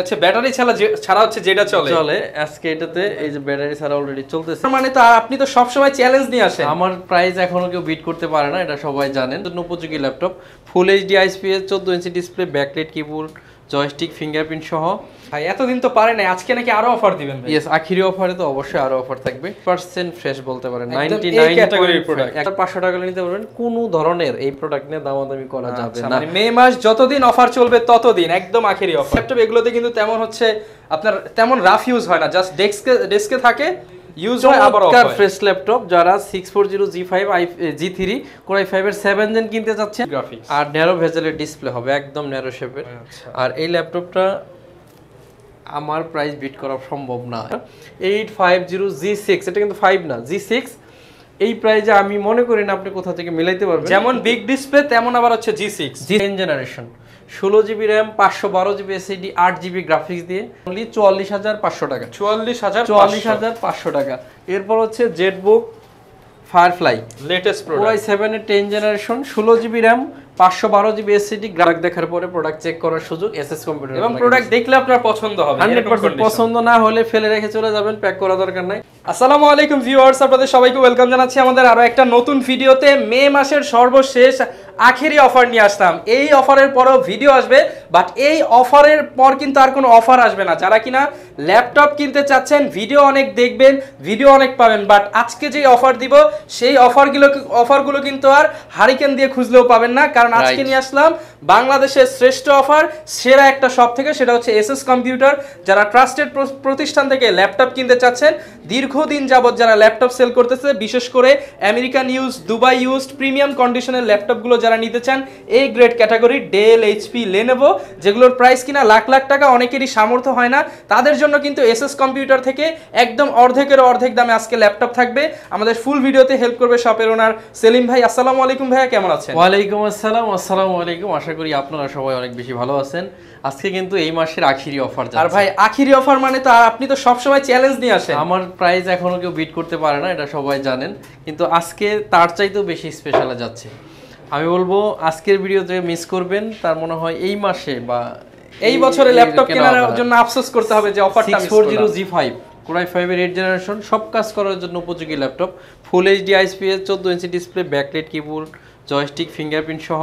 আচ্ছা ব্যাটারি ছাড়া হচ্ছে যেটা চলে আজকে এটাতে এই যে ব্যাটারি ছাড়া অলরেডি চলতেছে। মানে তো আপনি তো সব সময় চ্যালেঞ্জ নিয়ে আসেন। আমার প্রাইস এখনো কেউ বিট করতে পারে না, এটা সবাই জানেন। উপযোগী laptop, full HD IPS 14 inch display, backlight keyboard, joystick, fingerprint সহ। ভাই এতদিন তো পারে নাই, আজকে নাকি আরো অফার দিবেন ভাই? ইয়েস, আখিরি অফারে তো অবশ্যই আরো অফার থাকবে। 100% ফ্রেশ বলতে পারেন, 99 ক্যাটাগরির প্রোডাক্ট। 500 টাকা নিতে পারবেন। কোনো ধরনের এই প্রোডাক্ট নিয়ে দামাদামি করা যাবে না। মানে মে মাস যতদিন অফার চলবে ততদিন একদম আখেরি অফার। ল্যাপটপ এগুলোতে কিন্তু তেমন হচ্ছে আপনার তেমন রাফ ইউজ হয় না, জাস্ট ডেস্কে থাকে, ইউজ হয় আবার অফ হয়। ফ্রেশ ল্যাপটপ যারা 640 G5 G3 Core i5 এর 7 জেন কিনতে যাচ্ছেন, গ্রাফিক্স আর ন্যারো ভেজেলের ডিসপ্লে হবে, একদম ন্যারো শেপের। আর এই ল্যাপটপটা আমার প্রাইস বিট করা সম্ভব না। 850 G6, এটা কিন্তু 5 না, G6 এই প্রাইসে আমি মনে করি না আপনি কোথা থেকে মিলাইতে পারবেন। যেমন বিগ ডিসপ্লে তেমন আবার হচ্ছে G6 10 generation, 16GB RAM, 512GB SSD, 8GB graphics দিয়ে অনলি 44,500 টাকা। 44,500 টাকা। এরপর হচ্ছে Jetbook firefly latest Core i7 এর 10 generation, 16GB RAM, 512GB SSD। গ্রাহক দেখার পরে প্রোডাক্ট চেক করার সুযোগ এসএস কম্পিউটার, এবং প্রোডাক্ট দেখলে আপনার পছন্দ হবে। 100% পছন্দ না হলে ফেলে রেখে চলে যাবেন, প্যাক করা দরকার নাই। আসসালামু আলাইকুম ভিউয়ার্স, আপনাদের সবাইকে ওয়েলকাম জানাচ্ছি আমাদের আরো একটা নতুন ভিডিওতে। মে মাসের সর্বশেষ আখেরি অফার নিয়ে আসলাম। এই অফারের পরেও ভিডিও আসবে, বাট এই অফারের পর কিন্তু আর কোনো অফার আসবে না। যারা কিনা ল্যাপটপ কিনতে চাচ্ছেন, ভিডিও অনেক দেখবেন, ভিডিও অনেক পাবেন, বাট আজকে যে অফার দিব সেই অফারগুলো কিন্তু আর হারিকেন দিয়ে খুঁজলেও পাবেন না। কারণ আজকে নিয়ে আসলাম বাংলাদেশের শ্রেষ্ঠ অফার, সেরা একটা শপ থেকে, সেটা হচ্ছে এসএস কম্পিউটার। যারা ট্রাস্টেড প্রতিষ্ঠান থেকে ল্যাপটপ কিনতে চাচ্ছেন, দীর্ঘদিন যাবত যারা ল্যাপটপ সেল করতেছে, বিশেষ করে American use, Dubai use, premium কন্ডিশনের ল্যাপটপগুলো যারা নিতে চান, এই grade category Dell, HP, Lenovo, যেগুলোর প্রাইস কিনা লাখ লাখ টাকা, অনেকেরই সামর্থ্য হয় না, তাদের জন্য কিন্তু এসএস কম্পিউটার থেকে একদম অর্ধেকেরও অর্ধেক দামে আজকে ল্যাপটপ থাকবে। আমাদের ফুল ভিডিওতে হেল্প করবে শপের ওনার সেলিম ভাই। আসসালামু আলাইকুম ভাইয়া, কেমন আছেন? ওয়ালাইকুম আসসালাম। আসসালামু আলাইকুম। আশা করি আপনারা সবাই অনেক বেশি ভালো আছেন। আজকে কিন্তু এই মাসের আখিরি অফার। আর ভাই আখিরি অফার মানে তো আপনি তো সব সময় চ্যালেঞ্জ নিয়ে আসেন। আমার প্রাইস এখনো কেউ বিট করতে পারে না, এটা সবাই জানেন, কিন্তু আজকে তার চাইতেও বেশি স্পেশালে যাচ্ছে। আমি বলবো আজকের ভিডিওতে মিস করবেন, তার মনে হয় এই মাসে বা এই বছরে ল্যাপটপ কেনার জন্য আফসোস করতে হবে যে অফারটা মিস করলাম। 640 G5 Core i5 এর 8 জেনারেশন, সব কাজ করার জন্য উপযোগী laptop, full HD IPS 14 inch display, backlight keyboard, joystick, fingerprint সহ,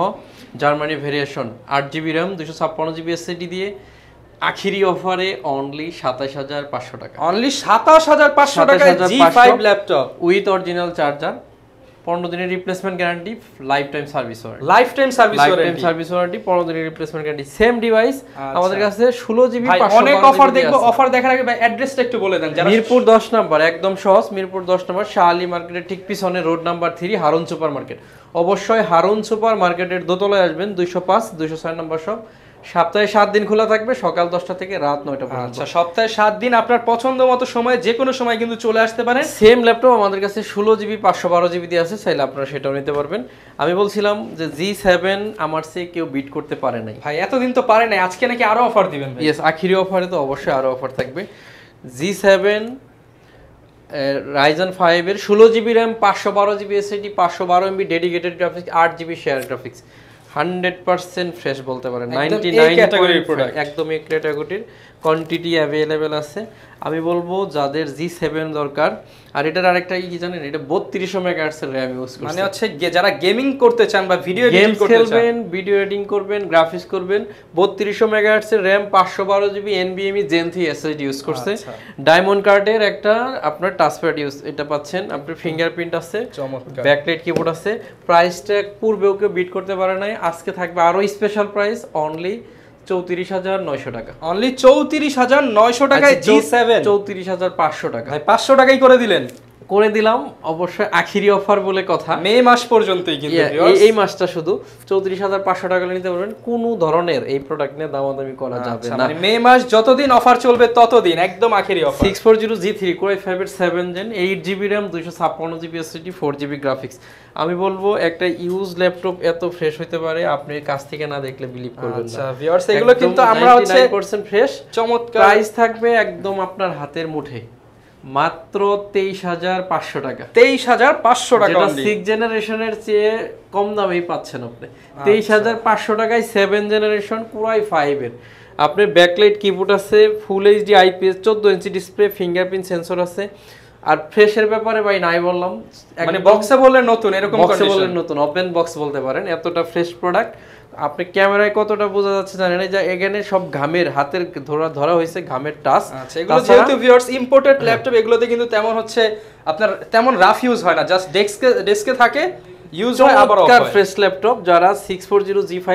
Germany variation, 8GB RAM, 256GB SSD দিয়ে আখিরি অফারে অনলি 27,500 টাকা। অনলি 27,500 টাকায় G5 laptop with original charger, 15 দিনের replacement guarantee, life time service warranty. Life time service warranty, 15 দিনের replacement guarantee. Same device আমাদের কাছে 16GB। অনেক অফার দেখবো, অফার দেখার আগে ভাই অ্যাড্রেসটা একটু বলে দেন। মিরপুর 10 নম্বর, একদম সহজ, মিরপুর 10 নম্বর, শাহ আলী মার্কেটের ঠিক পিছনে, road number 3, Harun super market. অবশ্যই হারুন সুপার মার্কেটের দোতলায় আসবেন, 205 206 নম্বর শপ। সপ্তাহে 7 দিন খোলা থাকবে, সকাল 10টা থেকে রাত 9টা পর্যন্ত। আচ্ছা, সপ্তাহে 7 দিন আপনার পছন্দ মতো সময়, যে কোনো সময় কিন্তু চলে আসতে পারেন। সেম ল্যাপটপ আমাদের কাছে 16GB 512GB দিয়ে আছে, চাইলে আপনারা সেটাও নিতে পারবেন। আমি বলছিলাম যে G7 আমার চেয়ে কেউ বিট করতে পারে নাই। ভাই এতদিন তো পারে নাই, আজকে নাকি আরো অফার দিবেন ভাই? ইয়েস, আখিরি অফারে তো অবশ্যই আরো অফার থাকবে। G7 Ryzen 5 এর 16GB RAM, 512GB SSD, 512MB dedicated graphics, 8GB share graphics, 100% fresh বলতে পারেন, 99 ক্যাটাগরির প্রোডাক্ট, একদম এই ক্যাটাগরির। কোয়ান্টিটি অ্যাভেলেবেল আছে। আমি বলবো যাদের G7 দরকার, আর এটার আরেকটা কি জানেন, এটা 3200 মেগাহার্টজ এর RAM ইউজ করছে। মানে হচ্ছে যারা গেমিং করতে চান বা ভিডিও এডিটিং করতে চান, ভিডিও এডিটিং করবেন, গ্রাফিক্স করবেন, 3200 মেগাহার্টজ এর RAM, 512GB NVMe Gen 3 SSD use করছে। ডায়মন্ড কার্ডের একটা আপনার টাচপ্যাড ইউজ এটা পাচ্ছেন, আপনার ফিঙ্গারপ্রিন্ট আছে, চমৎকার ব্যাকলাইট কিবোর্ড আছে। প্রাইসটা পূর্বেও কেউ বিট করতে পারে নাই, আজকে থাকবে আরো স্পেশাল প্রাইস, অনলি 34,900 টাকা। অনলি 34,900 টাকায় G7, 34,500 টাকা। ভাই 500 টাকাই করে দিলাম। অবশ্যই আখিরি অফার বলে কথা, মে মাস পর্যন্তই কিন্তু এই মাসটা শুধু 34,500 টাকা নিতে পারবেন। কোনো ধরনের এই প্রোডাক্ট নিয়ে দামাদামি করা যাবে না। মানে মে মাস যতদিন অফার চলবে ততদিন একদম আখিরি অফার। 640 G3 Core i5 এর 7 gen, 8GB RAM, 256GB SSD, 4GB graphics. আমি বলবো একটা ইউজ ল্যাপটপ এত ফ্রেশ হতে পারে, আপনি কাছ থেকে না দেখলে বিলিভ করবেন না। আচ্ছা ভিউয়ার্স, এগুলো কিন্তু আমরা হচ্ছে 99% ফ্রেশ। চমৎকার প্রাইস থাকবে একদম আপনার হাতের মুঠে, মাত্র 23,500 টাকা। 23,500 টাকা, যেটা 6 জেনারেশনের চেয়ে কম দামেই পাচ্ছেন আপনি। 23,500 টাকায় 7 জেনারেশন Core i5 এর আপনার ব্যাকলাইট কিবোর্ড আছে, ফুল HD IPS 14 inch display, fingerprint sensor আছে। আর ফ্রেশের ব্যাপারে ভাই নাই বললাম, মানে বক্সে বললে নতুন, এরকম বক্সে বললে নতুন, ওপেন বক্স বলতে পারেন, এতটা ফ্রেশ প্রোডাক্ট। আপনি ক্যামেরায় কতটা বোঝা যাচ্ছে জানেন, যে এখানে সব ঘামের হাতের ধরা হয়েছে, ঘামের টাচ। আচ্ছা, এগুলো যেহেতু ভিউয়ার্স ইম্পোর্টেড ল্যাপটপ, এগুলোতে কিন্তু তেমন হচ্ছে আপনার তেমন রাফ ইউজ হয় না, জাস্ট ডেস্কে থাকে, ইউজ হয় আবার অফ হয়। ফ্রেশ ল্যাপটপ যারা 640 G5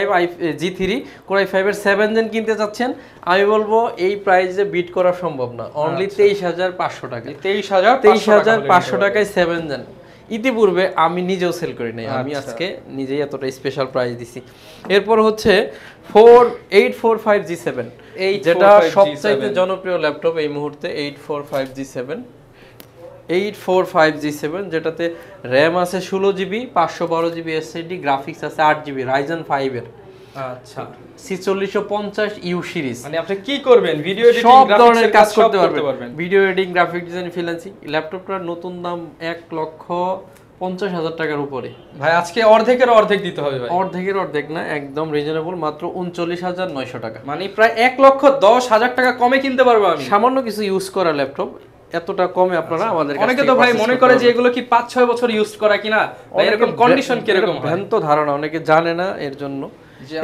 G3 Core i5 এর 7 জেন কিনতে চাচ্ছেন, আমি বলবো এই প্রাইসে বিট করা সম্ভব না, অনলি 23,500 টাকা। 23,500 টাকায় 7 জেন। ইতিপূর্বে আমি নিজেও সেল করি নাই, আমি আজকে নিজেই এতটা স্পেশাল প্রাইস দিছি। এরপর হচ্ছে 845 G7, যেটা সবচাইতে জনপ্রিয় ল্যাপটপ এই মুহূর্তে। 845 G7 যেটাতে র্যাম আছে 16GB, 512GB এসএসডি, গ্রাফিক্স আছে 8GB Ryzen 5 এর। আচ্ছা, 4650U সিরিজ। মানে আপনি কি করবেন, ভিডিও এডিটিং, সব ধরনের কাজ করতে পারবেন, video editing, graphic design, freelancing. ল্যাপটপটার নতুন দাম 1,50,000 টাকার উপরে। ভাই আজকে অর্ধেকের অর্ধেক দিতে হবে ভাই। অর্ধেকের অর্ধেক না, একদম রিজনেবল, মাত্র 39,900 টাকা। মানে প্রায় 1,10,000 টাকা কমে কিনতে পারবো আমি। সামান্য কিছু ইউজ করা ল্যাপটপ এতটা কমে আপনারা আমাদের কাছে। অনেকে তো ভাই মনে করে যে এগুলো কি 5-6 বছর ইউজ করা কিনা, এরকম কন্ডিশন কি রকম হয়, ভ্রান্ত ধারণা, অনেকে জানে না এর জন্য।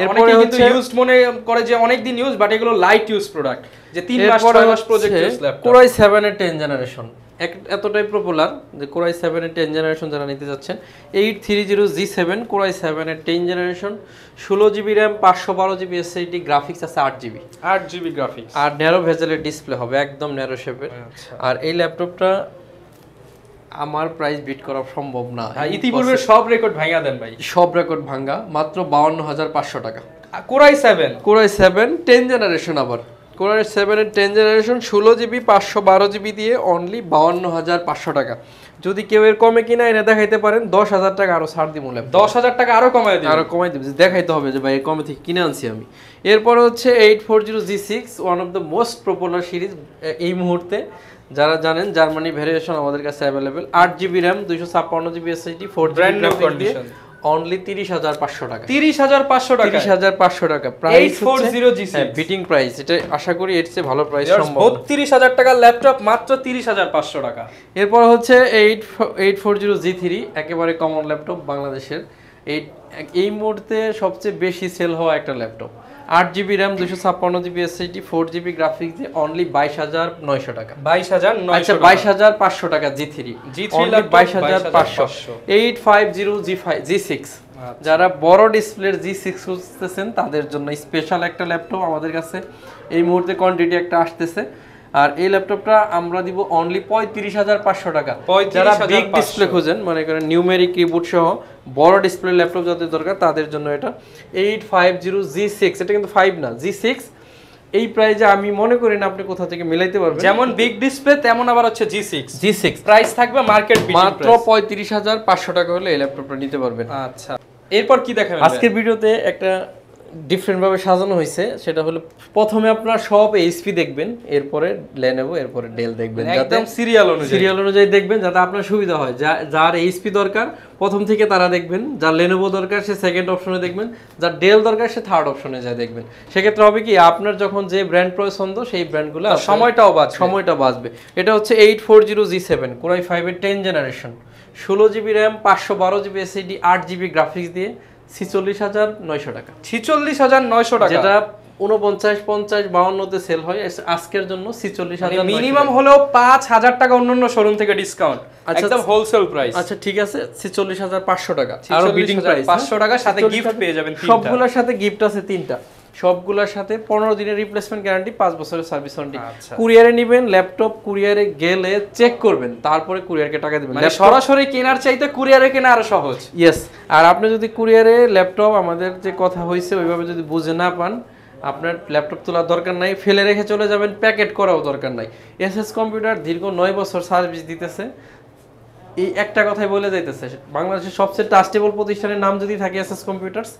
এরপরে কিন্তু ইউজড মনে করে যে অনেক দিন ইউজ, বাট এগুলো লাইট ইউজ প্রোডাক্ট, যে 3 মাস 6 মাস project use laptop. Core i7 এর 10 জেনারেশন এতটাই পপুলার যে Core i7 এর 10 জেনারেশন যারা নিতে যাচ্ছেন, 830 G7 Core i7 এর 10 generation, 16GB RAM, 512GB SSD, graphics আছে 8GB গ্রাফিক্স, আর ন্যারো ভেজেলের ডিসপ্লে হবে, একদম ন্যারো শেপের। আর এই ল্যাপটপটা আমার প্রাইস বিট করা সম্ভব না। ইতিপূর্বে সব রেকর্ড ভাঙা দেন ভাই, সব রেকর্ড ভাঙা, মাত্র 52,500 টাকা। Core i7 10 জেনারেশন, আবার Core i7 এর 10 জেনারেশন, 16GB 512GB দিয়ে অনলি 52,500 টাকা। যদি কেউ এর কমে কিনা এনে দেখাইতে পারেন, 10,000 টাকা আরো ছাড় দিব। 10,000 টাকা আরো কমাই দিব, দেখাইতে হবে যে ভাই এর কমে থেকে কিনে আনছি আমি। এরপর হচ্ছে 840 G6, one of the most popular series এই মুহূর্তে। যারা জানেন জার্মানি ভেরিয়েশন আমাদের কাছে available, 8GB RAM, 256GB SSD, 4GB graphics দিয়ে অনলি 30,500 টাকা। 30,500 টাকা প্রাইস। 840 G6 বিটিং প্রাইস, এটা আশা করি এর চেয়ে ভালো প্রাইস সম্ভব। 32,000 টাকার ল্যাপটপ মাত্র 30,500 টাকা। এরপর হচ্ছে 840 G3, একেবারে কমন ল্যাপটপ বাংলাদেশের। এই মুহূর্তে সবচেয়ে বেশি সেল হওয়া একটা laptop. 8GB RAM, 256GB SSD, 4GB graphics দিয়ে অনলি 22,900 টাকা। 22,500 টাকা G3 22,500। 850 G6, যারা বড় ডিসপ্লের G6 খুঁজতেছেন তাদের জন্য স্পেশাল একটা ল্যাপটপ আমাদের কাছে এই মুহূর্তে কোয়ান্টিটি একটা আসতেছে। আর এই ল্যাপটপটা আমরা দিব অনলি 35,500 টাকা। যারা বিগ ডিসপ্লে খোঁজেন, মনে করেন নিউমেরিক কিবোর্ড সহ বড় ডিসপ্লে ল্যাপটপ যাদের দরকার তাদের জন্য এটা 850 G6, এটা কিন্তু 5 না, G6। এই প্রাইসে আমি মনে করি না আপনি কোথা থেকে মিলাইতে পারবেন। যেমন বিগ ডিসপ্লে তেমন আবার হচ্ছে G6 প্রাইস থাকবে মার্কেট মাত্র 35,500 টাকা হলে এই ল্যাপটপটা নিতে পারবেন। আচ্ছা, এরপর কি দেখাবেন? আজকের ভিডিওতে একটা ডিফারেন্ট ভাবে সাজানো হয়েছে, সেটা হলো প্রথমে আপনারা সব এইচপি দেখবেন, এরপরে লেনোভো, এরপরে ডেল দেখবেন, একদম সিরিয়াল অনুযায়ী দেখবেন যাতে আপনার সুবিধা হয়। যার এইচপি দরকার প্রথম থেকে তারা দেখবেন, যার লেনোভো দরকার সে সেকেন্ড অপশনে দেখবেন, যার ডেল দরকার সে থার্ড অপশনে যায় দেখবেন। সেক্ষেত্রে হবে কি, আপনার যখন যে ব্র্যান্ড পছন্দ সেই ব্র্যান্ডগুলো, সময়টা বাঁচবে। এটা হচ্ছে 840 G7 Core i5 এর 10 generation, 16GB RAM, 512GB SSD, 8GB graphics দিয়ে 46,900 টাকা। 46,900 টাকা, যেটা 49, 50, 52 তে সেল হয়, আজকের জন্য 46,000। মিনিমাম হলো 5,000 টাকা অন্যান্য শোরুম থেকে ডিসকাউন্ট, একদম হোলসেল প্রাইস। আচ্ছা ঠিক আছে, 46,500 টাকা আর বিটিং প্রাইস 500 টাকার সাথে গিফট পেয়ে যাবেন। সবগুলোর সাথে গিফট আছে 3টা, সবগুলোর সাথে 15 দিনের রিপ্লেসমেন্ট গ্যারান্টি, 5 বছরের সার্ভিস ওয়ারেন্টি। কুরিয়ারে নেবেন ল্যাপটপ, কুরিয়ারে গেলে চেক করবেন, তারপরে কুরিয়ারকে টাকা দিবেন। মানে সরাসরি কেনার চাইতে কুরিয়ারে কেনা আরো সহজ। ইয়েস, আর আপনি যদি কুরিয়ারে ল্যাপটপ আমাদের যে কথা হয়েছে ওইভাবে যদি বুঝে না পান, আপনার ল্যাপটপ তোলার দরকার নাই, ফেলে রেখে চলে যাবেন, প্যাকেট করাও দরকার নাই। এসএস কম্পিউটার দীর্ঘ 9 বছর সার্ভিস দিতেছে, এই একটা কথাই বলে যাইতেছে। বাংলাদেশের সবচেয়ে ট্রাস্টেবল প্রতিষ্ঠানের নাম যদি থাকে এসএস কম্পিউটার্স,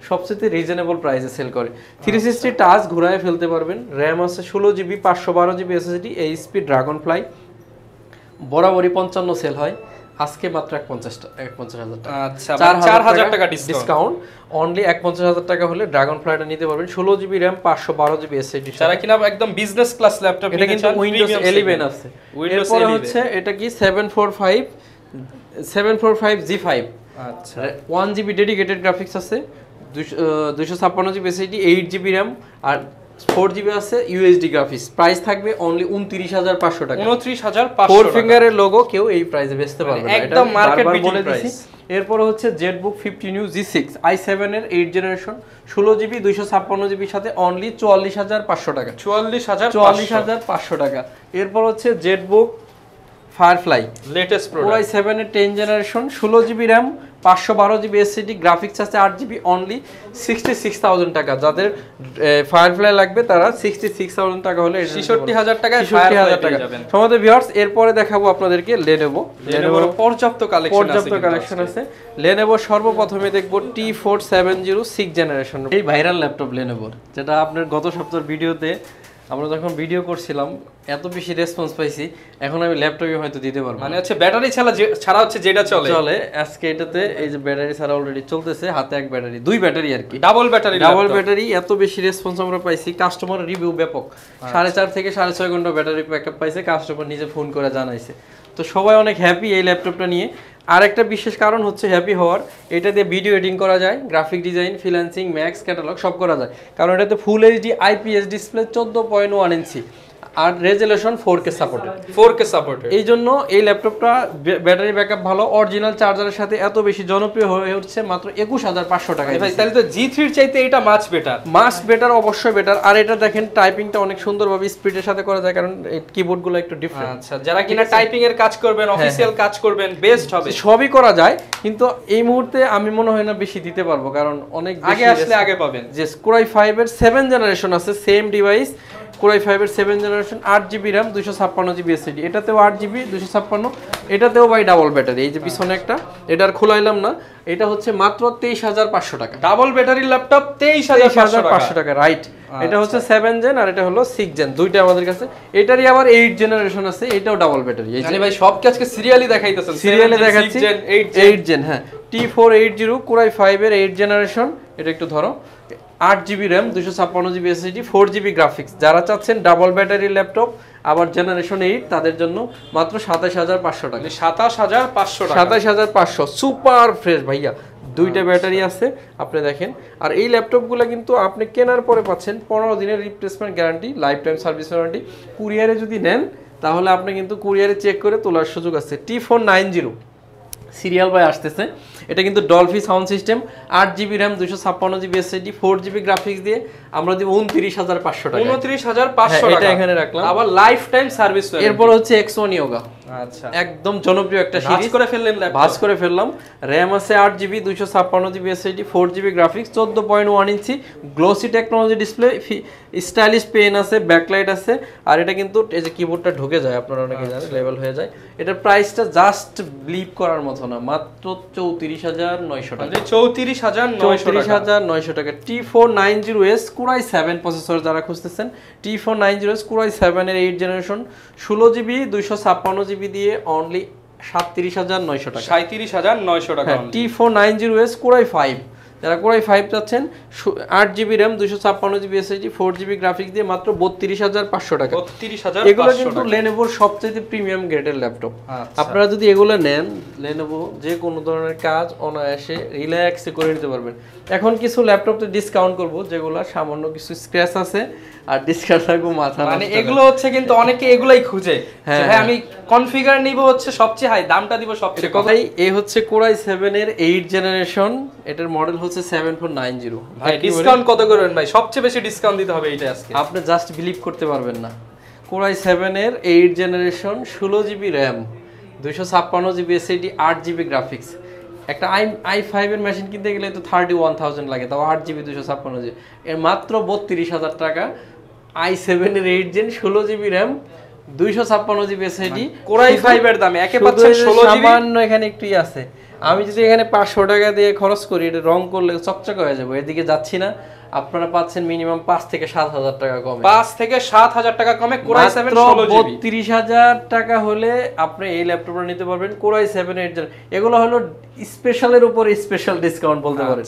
সবচেয়ে রিজনেবল প্রাইসে সেল করে। 360 টাচ ঘুরায় ফেলতে পারবেন, র্যাম আছে 16GB, 512GB SSD, HP dragon fly, বরাবরই 55 সেল হয়। আজকে মাত্র 51,000 টাকা। আচ্ছা, 4000 টাকা ডিসকাউন্ট অনলি 51,000 টাকা হলে ড্রাগন ফ্লাইটা নিতে পারবেন। 16 জিবি র্যাম 512 জিবি এসএসডি, যারা কিনা একদম বিজনেস ক্লাস ল্যাপটপ এটা কিন্তু উইন্ডোজ 11 আছে। এরপর হচ্ছে এটা কি 745 G5, আচ্ছা 1 জিবি ডেডিকেটেড গ্রাফিক্স আছে, 256 জিবি এসএসডি, 8 জিবি র্যাম আর 4 জিবি আছে ইউএসডি গ্রাফিক্স। প্রাইস থাকবে অনলি 29,500 টাকা। 29,500 4 ফিঙ্গারের লোগো কেউ এই প্রাইসে বেচতে পারবে না, একদম মার্কেট বিটিং প্রাইস। এরপর হচ্ছে জেটবুক 50 নিউ G6 i7 এর 8 জেনারেশন 16 জিবি 256 জিবির সাথে অনলি 44,500 টাকা। 44,500 টাকা। এরপর হচ্ছে Jetbook firefly latest Core product i7 এর 10 generation 16 GB RAM 512 GB SSD, graphics আছে 8 জিবি, অনলি 66,000 টাকা। যাদের ফায়ারফ্লাই লাগবে তারা 66,000 টাকা হলে 66,000 টাকায় 66,000 টাকা পেয়ে যাবেন। আমাদের ভিউয়ার্স এরপরে দেখাবো আপনাদেরকে লেনোভোর পর্যাপ্ত কালেকশন আছে। লেনোভো সর্বপ্রথমে দেখবো T470 6 জেনারেশন, এই ভাইরাল ল্যাপটপ লেনোভোর, যেটা আপনার গত সপ্তাহের ভিডিওতে আমরা যখন ভিডিও করছিলাম এত বেশি রেসপন্স পাইছি, এখন আমি ল্যাপটপে হয়তো দিতে পারবো। মানে হচ্ছে ব্যাটারি ছাড়া হচ্ছে যেটা চলে আজকে এটাতে এই যে ব্যাটারি ছাড়া অলরেডি চলতেছে, হাতে এক ব্যাটারি, দুই ব্যাটারি আর কি, ডাবল ব্যাটারি। এত বেশি রেসপন্স আমরা পাইছি, কাস্টমার রিভিউ ব্যাপক, 4.5 থেকে 6.5 ঘন্টা ব্যাটারি ব্যাকআপ পাইছে, কাস্টমার নিজে ফোন করে জানাইছে। তো সবাই অনেক হ্যাপি এই ল্যাপটপটা নিয়ে। আর একটা বিশেষ কারণ হচ্ছে হ্যাপি হওয়ার, এটা দিয়ে ভিডিও এডিটিং করা যায়, graphic design, freelancing, max, catalogue সব করা যায়, কারণ এটাতে ফুল এইচডি আইপিএস ডিসপ্লে 14.1 ইঞ্চি আর রেজোলিউশন 4K সাপোর্টেড। এই জন্য এই ল্যাপটপটা ব্যাটারি ব্যাকআপ ভালো, অরিজিনাল চার্জারের সাথে এত বেশি জনপ্রিয় হয়ে উঠছে মাত্র 21,500 টাকা। ভাই তাহলে তো G3 এর চাইতে এটা মাচ বেটার, অবশ্যই বেটার। আর এটা দেখেন টাইপিংটা অনেক সুন্দরভাবে স্পিডের সাথে করা যায়, কারণ এই কিবোর্ডগুলো একটু ডিফারেন্ট। আচ্ছা, যারা কিনা টাইপিং এর কাজ করবেন, অফিসিয়াল কাজ করবেন, বেস্ট হবে। সবই করা যায়, কিন্তু এই মুহূর্তে আমি মনে হয় না বেশি দিতে পারবো, কারণ অনেক আগে আসলে আগে পাবেন। যে Core i5 এর 7 জেনারেশন আছে, সেম ডিভাইস, Core i5 এর 7 generation 8 GB RAM 256 GB SSD, এটাতেও 8 জিবি 256, এটাতেও ভাই ডাবল ব্যাটারি। এই যে পিছনে একটা, এটার খোলাইলাম না, এটা হচ্ছে মাত্র 23,500 টাকা। ডাবল ব্যাটারি ল্যাপটপ 23,500 টাকা, রাইট। এটা হচ্ছে 7 জেন আর এটা হলো 6 জেন, দুইটা আমাদের কাছে। এটারই আবার 8 জেনারেশন আছে, এটাও ডাবল ব্যাটারি। মানে ভাই সব আজকে সিরিয়ালি দেখাইতেছেন, সিরিয়ালি দেখাচ্ছি। 8 জেন, হ্যাঁ, T480 Core i5 এর 8 জেনারেশন, এটা একটু ধরো, 8 GB RAM 256 GB SSD, 4 GB graphics. যারা চাচ্ছেন ডাবল ব্যাটারি ল্যাপটপ আবার জেনারেশন 8, তাদের জন্য মাত্র 27,500 টাকা। 27,500 টাকা, 27,500 সুপার ফ্রেশ ভাইয়া। দুইটা ব্যাটারি আছে, আপনি দেখেন। আর এই ল্যাপটপগুলো কিন্তু আপনি কেনার পরে পাচ্ছেন 15 দিনের replacement guarantee, life time service warranty. কুরিয়ারে যদি নেন তাহলে আপনি কিন্তু কুরিয়ারে চেক করে তোলার সুযোগ আছে। T490 সিরিয়াল বাই আসতেছে, এটা কিন্তু ডলফি sound system, 8 GB RAM 256 GB SSD, 4 GB graphics দিয়ে আমরা দিব 29,500 টাকা। 29,500 টাকা, এটা এখানে রাখলাম, আবার লাইফ টাইম সার্ভিস ওয়ারেন্টি। এরপর হচ্ছে X1 Yoga, আচ্ছা একদম জনপ্রিয় একটা সিরিজ, ভাঁজ করে ফেললাম। র‍্যাম আছে 8 GB 256 GB SSD, 4 GB graphics, 14.1 inch glossy technology display, stylish pen আছে, ব্যাকলাইট আছে। আর এটা কিন্তু এই যে কিবোর্ডটা ঢুকে যায়, আপনারা অনেকে জানেন, লেভেল হয়ে যায়। এটার প্রাইসটা জাস্ট বিলিভ করার মতো না, মাত্র 34,900 টাকা। 34,900 টাকা। T490S Core i7 প্রসেসর যারা খুঁজতেছেন, T490S Core i7 এর 8 জেনারেশন 16 জিবি 256 জিবি দিয়ে অনলি 37,900 টাকা। 37,900 টাকা। T490S Core i5, যারা Core i5 চাচ্ছেন, 8 GB RAM 256 GB SSD, 4 GB graphics দিয়ে মাত্র 32,500 টাকা। 32,500 এগুলো কিন্তু Lenovo সবচেয়ে প্রিমিয়াম গ্রেডের ল্যাপটপ। আপনারা যদি এগুলো নেন, Lenovo যে কোনো ধরনের কাজ অনায়াসে রিল্যাক্সে করে নিতে পারবেন। এখন কিছু ল্যাপটপে ডিসকাউন্ট করব, যেগুলো সামান্য কিছু স্ক্র্যাচ আছে আর ডিসকাউন্ট রাখবো মাথা, মানে এগুলো হচ্ছে কিন্তু অনেকে এগুলাই খুঁজে, ভাই আমি কনফিগার নিব হচ্ছে সবচেয়ে হাই, দামটা দিব সবচেয়ে কম। ভাই এই হচ্ছে Core i7 এর 8 জেনারেশন, এটার মডেল হচ্ছে 7490। ভাই ডিসকাউন্ট কত করবেন ভাই? সবচেয়ে বেশি ডিসকাউন্ট দিতে হবে এইটা আজকে, আপনি জাস্ট বিলিভ করতে পারবেন না। Core i7 এর 8 generation 16 GB RAM 256 GB SSD, 8 GB graphics. একটা i5 এর মেশিন কিনতে গেলে তো 31,000 লাগে, তাও 8 জিবি 256 জিবি, এর মাত্র 32,000 টাকা। i7 এর 8 gen 16 GB RAM 256 GB SSD, Core i5 এর দামে একে পাচ্ছেন 16 জিবি। সামান্য এখানে একটুই আছে, আমি যদি এখানে 500 টাকা দিয়ে খরচ করি, এটা রং করলে চকচকে হয়ে যাবে, এদিকে যাচ্ছি না। আপনারা পাচ্ছেন মিনিমাম 5 থেকে 7,000 টাকা কমে। 5 থেকে 7,000 টাকা কমে কোরাই 7 16GB। 32,000 টাকা হলে আপনি এই ল্যাপটপটা নিতে পারবেন কোরাই 7 8 জেনারেশন। এগুলো হলো স্পেশালের উপর স্পেশাল ডিসকাউন্ট বলতে পারেন।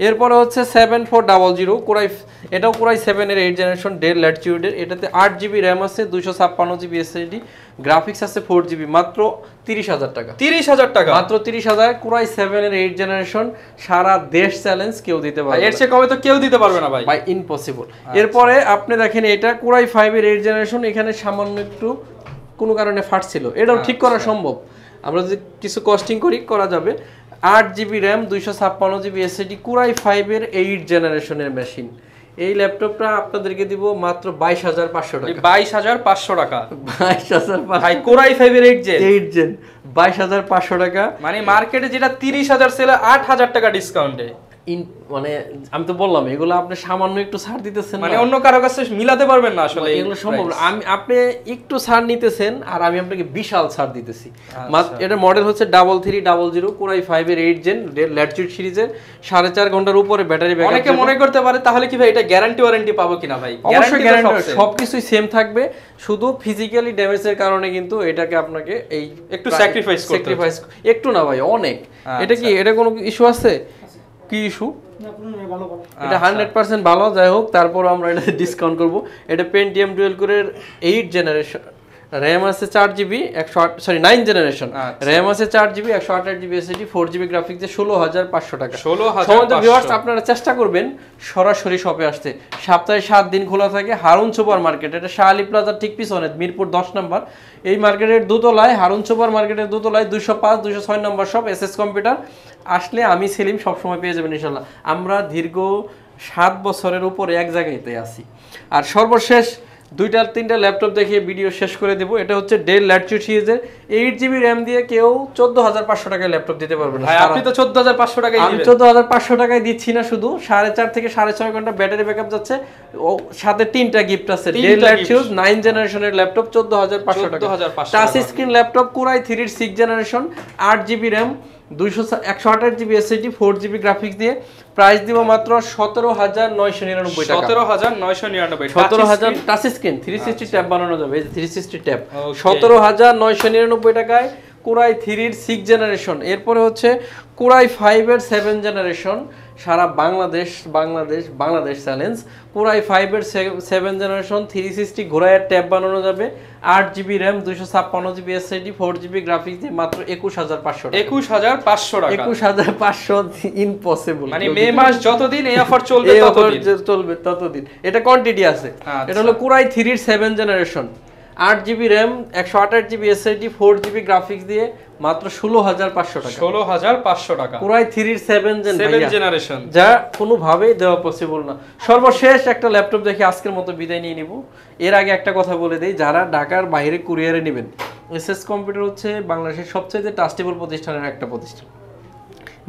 এরপরে হচ্ছে 7400 কোরাই, এটাও কোরাই 7 এর 8 জেনারেশন ডেল ল্যাটিটিউডের। এটাতে 8GB র্যাম আছে, 256GB এসএসডি, গ্রাফিক্স আছে 4GB, মাত্র 30,000 টাকা। 30,000 টাকা মাত্র 30,000 কোরাই 7 এর 8 জেনারেশন। সারা দেশ চ্যালেঞ্জ, কেউ দিতে পারবে এর চেয়ে কমে তো কেউ দিতে পারবে না ভাই, ভাই ইম্পসিবল। এরপরে আপনি দেখেন এটা কোরাই 5 এর 8 জেনারেশন, এখানে সামান্য একটু কোনো কারণে ফাটছিল, এটাও ঠিক করা সম্ভব। আমরা যদি কিছু কস্টিং করা যাবে। 8GB RAM, 256GB SSD, core i 5 এর 8 জেনারেশনের মেশিন। এই ল্যাপটপটা আপনাদেরকে দিব মাত্র 22,500 টাকা। 22,500 টাকা, 22,500 ভাই কোরাই 5 এর 8 জেন 22,500 টাকা। মানে মার্কেটে যেটা 30,000 সেলে 8,000 টাকা ডিসকাউন্টে। মানে আমি তো বললাম এগুলো আপনি সামান্য একটু ছাড় দিতেছেন, মানে অন্য কারো কাছে মিলাতে পারবেন না আসলে, এগুলো সম্ভব না। আপনি একটু ছাড় নিতেছেন আর আমি আপনাকে বিশাল ছাড় দিতেছি। এটা মডেল হচ্ছে 3300 কোরাই 5 এর 8 জেন ল্যাটিটিউড সিরিজের, 4.5 ঘন্টার উপরে ব্যাটারি ব্যাকআপ। অনেকে মনে করতে পারে তাহলে কি ভাই এটা গ্যারান্টি ওয়ারেন্টি পাবো কিনা ভাই? অবশ্যই গ্যারান্টি, সবকিছুই সেম থাকবে, শুধু ফিজিক্যালি ড্যামেজের কারণে কিন্তু এটাকে আপনাকে এই একটু স্যাক্রিফাইস করতে হবে। একটু না ভাই, অনেক। এটা কি এটা কোনো ইস্যু আছে? কি ইস্যু? এটা 100% ভালো। যাই হোক, তারপর আমরা এটা ডিসকাউন্ট করব। এটা পেন্টিয়াম ডুয়েল কোরের 8 জেনারেশন, র্যাম আছে 4GB 9 জেনারেশন, র্যাম আছে 4GB 128GB SSD, 4GB graphics দিয়ে 16,500 টাকা। 16,500। ভিউয়ার্স আপনারা চেষ্টা করবেন সরাসরি শপে আসতে, সপ্তাহে 7 দিন খোলা থাকে। হারুন সুপার মার্কেট, এটা শাহালি প্লাজার ঠিক পিছনে, মিরপুর 10 নম্বর। এই মার্কেটের দোতলায়, হারুন সুপার মার্কেটের দোতলায় 205 206 নম্বর শপ, এসএস কম্পিউটার। আসলে আমি সেলিম সবসময় পেয়ে যাবেন ইনশাল্লাহ। আমরা দীর্ঘ 7 বছরের উপরে এক জায়গাতে আছি। আর সর্বশেষ 2-3টা ল্যাপটপ দেখিয়ে ভিডিও শেষ করে দেবো। এটা হচ্ছে ডেল ল্যাটিটিউড সিরিজের 8GB র্যাম দিয়ে কেউ 14,500 টাকায় ল্যাপটপ দিতে পারবে না। আপনি তো 14,500 টাকায় দিবেন। আমি 14,500 টাকায় দিচ্ছি না, শুধু 4.5 থেকে 6.5 ঘন্টা ব্যাটারি ব্যাকআপ যাচ্ছে, সাথে 3টা গিফট আছে। ডেল ল্যাটিটিউড 9 জেনারেশনের ল্যাপটপ 14,500 টাকা। টাচ স্ক্রিন ল্যাপটপ কোরাই 3 এর 6 generation, 8GB RAM, 128GB SSD, 4GB graphics দিয়ে প্রাইস দিব মাত্র 17,999 টাকা। 17,999। 17,000 টাচ স্ক্রিন 360 ট্যাব বানানো যাবে, এই যে 360 ট্যাব, 17,999 টাকায় কোরাই 3 এর 6 জেনারেশন। এরপরে হচ্ছে কোরাই 5 এর 7 জেনারেশন, সারা বাংলাদেশ চ্যালেঞ্জ। কোরাই 5 এর 7 জেনারেশন 360 ঘোরায় ট্যাব বানানো যাবে, 8GB RAM, 256GB SSD, 4GB graphics দিয়ে মাত্র 21,500 টাকা। 21,500 টাকা। 21,500 ইম্পসিবল। মানে মে মাস যতদিন এই অফার চলবে ততদিন। এটা কোয়ান্টিটি আছে। এটা হলো কোরাই 3 এর 7 generation, 8GB RAM, 128GB SSD, 4GB graphics দিয়ে মাত্র 16,500 টাকা। 16,500 টাকা। কোরাই 3 এর 7 জেনারেশন, যা কোনোভাবেই দেওয়া পসিবল না। সর্বশেষ একটা ল্যাপটপ দেখে আজকের মতো বিদায় নিয়ে নিব। এর আগে একটা কথা বলে দেই, যারা ঢাকার বাইরে কুরিয়ারে নেবেন, এসএস কম্পিউটার হচ্ছে বাংলাদেশের সবচেয়ে ট্রাস্টেবল প্রতিষ্ঠানের একটা প্রতিষ্ঠান।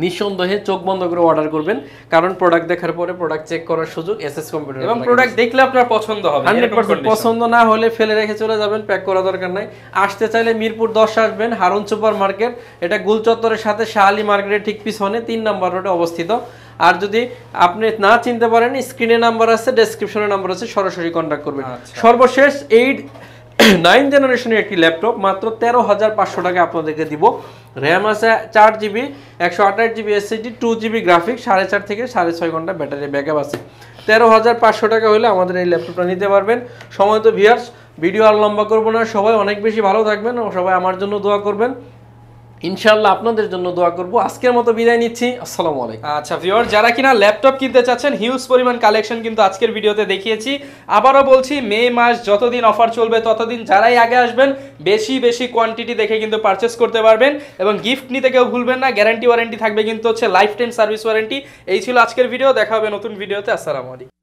নিঃসন্দেহে চোখ বন্ধ করে অর্ডার করবেন, কারণ প্রোডাক্ট দেখার পরে প্রোডাক্ট চেক করার সুযোগ এসএস কম্পিউটার, এবং প্রোডাক্ট দেখলে আপনার পছন্দ হবে। 100% পছন্দ না হলে ফেলে রেখে চলে যাবেন, প্যাক করা দরকার নাই। আসতে চাইলে মিরপুর 10 আসবেন, হারুন সুপার মার্কেট, এটা গুল চত্বরের সাথে শাহালি মার্কেটের ঠিক পিছনে 3 নম্বর রোডে অবস্থিত। আর যদি আপনি না চিনতে পারেন, স্ক্রিনে নাম্বার আছে, ডেসক্রিপশনে নাম্বার আছে, সরাসরি কন্ট্যাক্ট করবেন। সর্বশেষ 9 জেনারেশনের একটি ল্যাপটপ মাত্র 13,500 টাকা আপনাদেরকে দিব। র্যাম আছে 4GB 128GB SSD, 2GB graphics, 4.5 থেকে 6.5 ঘন্টা ব্যাটারি ব্যাকআপ আছে। 13,500 টাকা হলে আমাদের এই ল্যাপটপটা নিতে পারবেন। সময় তো ভিউয়ার্স, ভিডিও আর লম্বা করবো না, সবাই অনেক বেশি ভালো থাকবেন ও সবাই আমার জন্য দোয়া করবেন। ইনশাআল্লাহ আপনাদের জন্য দোয়া করব। আজকের মতো বিদায় নিচ্ছি, আসসালামু আলাইকুম। আচ্ছা ভিউয়ার, যারা কিনা ল্যাপটপ কিনতে চাচ্ছেন, হিউজ পরিমাণ কালেকশন কিন্তু আজকের ভিডিওতে দেখিয়েছি। আবারও বলছি, মে মাস যতদিন অফার চলবে ততদিন যারাই আগে আসবেন বেশি কোয়ান্টিটি দেখে কিন্তু পারচেস করতে পারবেন, এবং গিফট নিতে কেউ ভুলবেন না। গ্যারান্টি ওয়ারেন্টি থাকবে কিন্তু হচ্ছে লাইফ টাইম সার্ভিস ওয়ারেন্টি। এই ছিল আজকের ভিডিও, দেখা হবে নতুন ভিডিওতে। আসসালামু আলাইকুম।